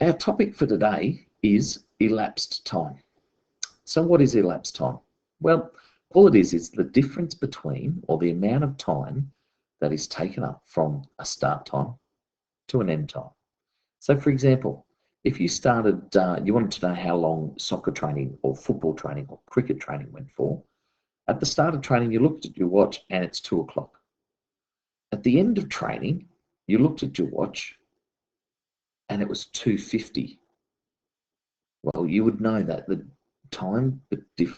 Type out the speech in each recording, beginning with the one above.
Our topic for today is elapsed time. So what is elapsed time? Well, all it is the difference between, or the amount of time that is taken up from a start time to an end time. So for example, if you started, you wanted to know how long soccer training or football training or cricket training went for, at the start of training, you looked at your watch and it's 2 o'clock. At the end of training, you looked at your watch and it was 2:50. Well, you would know that the time,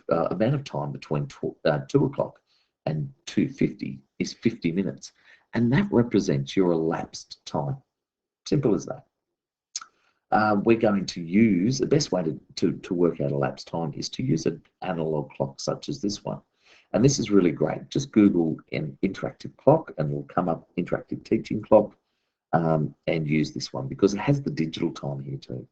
amount of time between 2 o'clock and 2:50 is 50 minutes. And that represents your elapsed time. Simple as that. We're going to use, the best way to work out elapsed time is to use an analog clock such as this one. And this is really great. Just Google an interactive clock and it'll come up interactive teaching clock, and use this one because it has the digital time here too.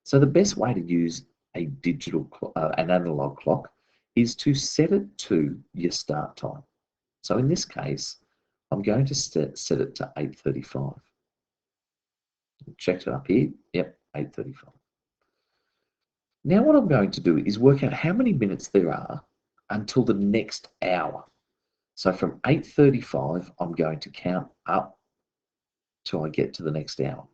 So the best way to use a digital an analog clock is to set it to your start time. So in this case, I'm going to set it to 8:35. Checked it up here. Yep, 8:35. Now what I'm going to do is work out how many minutes there are until the next hour. So from 8:35, I'm going to count up till I get to the next hour.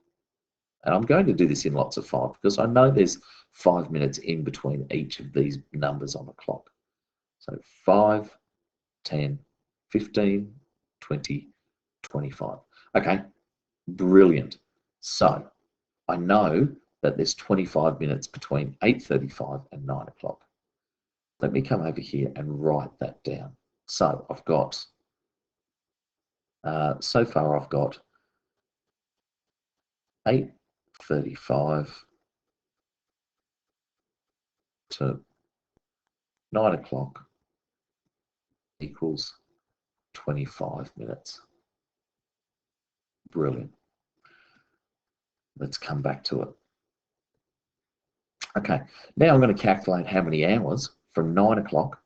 And I'm going to do this in lots of 5 because I know there's 5 minutes in between each of these numbers on the clock. So 5, 10, 15, 20, 25. Okay, brilliant. So I know that there's 25 minutes between 8:35 and 9 o'clock. Let me come over here and write that down. So I've got, so far I've got 8:35 to 9 o'clock equals 25 minutes. Brilliant. Let's come back to it. Okay, now I'm going to calculate how many hours from 9 o'clock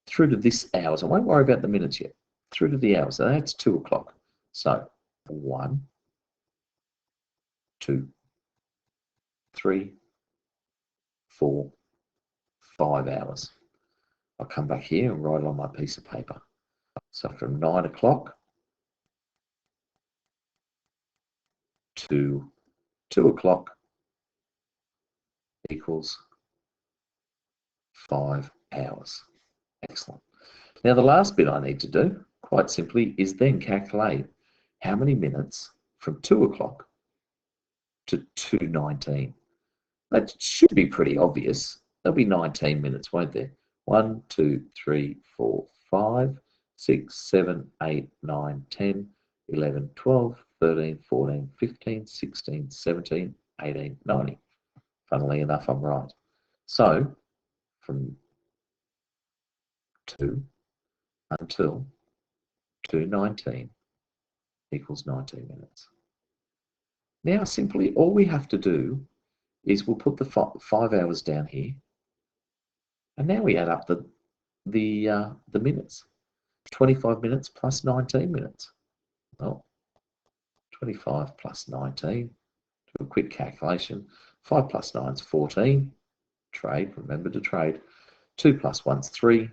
through to this hours. I won't worry about the minutes yet. Through to the hours. So that's 2 o'clock. So 1, 2, 3, 4, 5 hours. I'll come back here and write it on my piece of paper. So from 9 o'clock to 2 o'clock equals 5 hours. Excellent. Now the last bit I need to do, quite simply, is then calculate how many minutes from 2 o'clock to 2:19. That should be pretty obvious. There'll be 19 minutes, won't there? 1, 2, 3, 4, 5, 6, 7, 8, 9, 10, 11, 12, 13, 14, 15, 16, 17, 18, 19. Funnily enough, I'm right. So from 2 until 2:19 equals 19 minutes. Now simply all we have to do is we'll put the 5 hours down here, and now we add up the minutes. 25 minutes plus 19 minutes. Well, 25 plus 19. Do a quick calculation. 5 plus 9 is 14. Trade, remember to trade. 2 plus 1 is 3.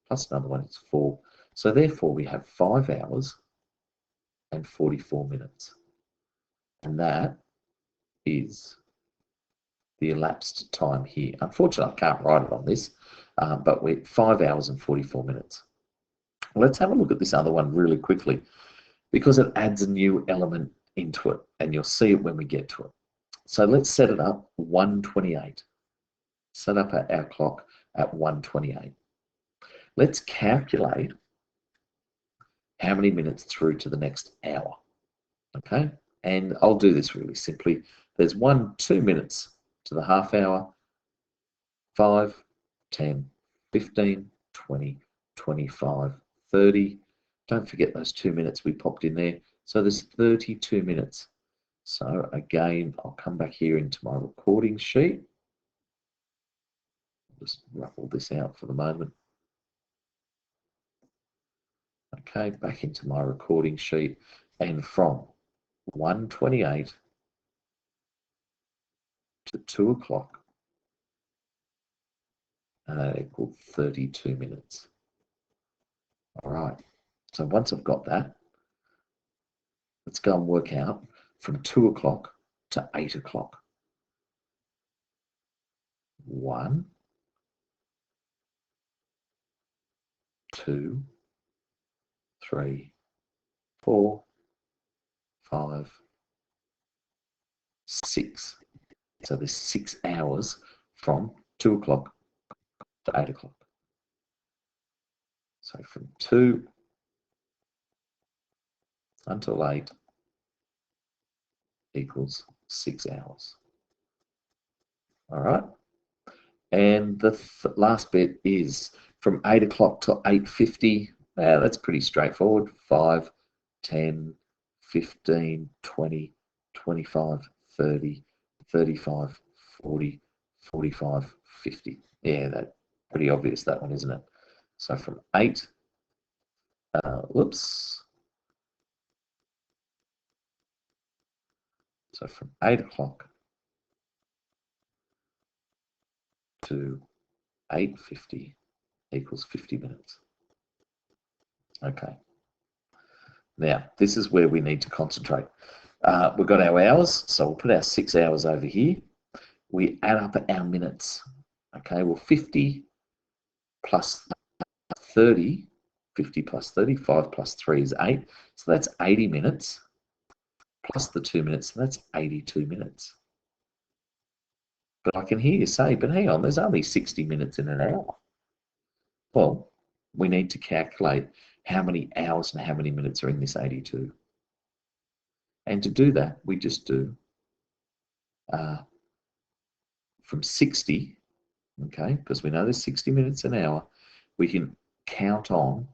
Plus another one is 4. So therefore we have 5 hours and 44 minutes. And that is the elapsed time here. Unfortunately, I can't write it on this, but we're 5 hours and 44 minutes. Let's have a look at this other one really quickly because it adds a new element into it, and you'll see it when we get to it. So let's set it up 1:28. Set up our clock at 1:28. Let's calculate how many minutes through to the next hour. Okay, and I'll do this really simply. There's 2 minutes to the half hour, 5, 10, 15, 20, 25, 30. Don't forget those 2 minutes we popped in there. So there's 32 minutes. So again, I'll come back here into my recording sheet. Just ruffle this out for the moment. Okay, back into my recording sheet, and from 1:28 to 2 o'clock, and that equaled 32 minutes. All right, so once I've got that, let's go and work out from 2 o'clock to 8 o'clock. 1, 2, 3, 4, 5, 6. So there's 6 hours from 2 o'clock to 8 o'clock. So from 2 until 8 equals 6 hours. All right. And the last bit is from 8 o'clock to 8:50. That's pretty straightforward. 5, 10, 15, 20, 25, 30, 35, 40, 45, 50. Yeah, that's pretty obvious, that one, isn't it? So from 8, So from 8 o'clock to 8:50 equals 50 minutes. Okay. Now, this is where we need to concentrate. We've got our hours, so we'll put our 6 hours over here. We add up our minutes. Okay, well, 50 plus 30, 50 plus 35 plus 3 is 8. So that's 80 minutes plus the 2 minutes, so that's 82 minutes. But I can hear you say, but hang on, there's only 60 minutes in an hour. Well, we need to calculate how many hours and how many minutes are in this 82. And to do that, we just do from 60, okay, because we know there's 60 minutes an hour, we can count on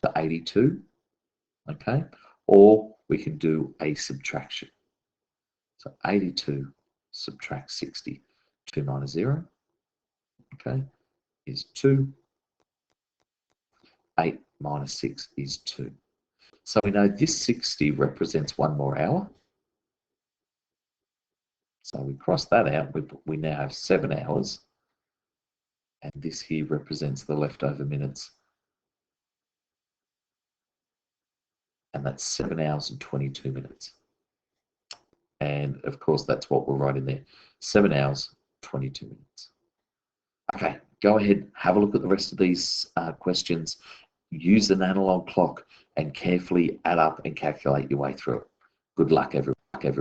to 82, okay, or we can do a subtraction. So 82 subtract 60, 2 minus 0, okay, is 2. 8 minus 6 is 2. So we know this 60 represents 1 more hour. So we cross that out. We now have 7 hours. And this here represents the leftover minutes. And that's 7 hours and 22 minutes. And of course, that's what we'll write in there. 7 hours, 22 minutes. Okay, go ahead, have a look at the rest of these questions. Use an analog clock and carefully add up and calculate your way through it. Good luck, everyone.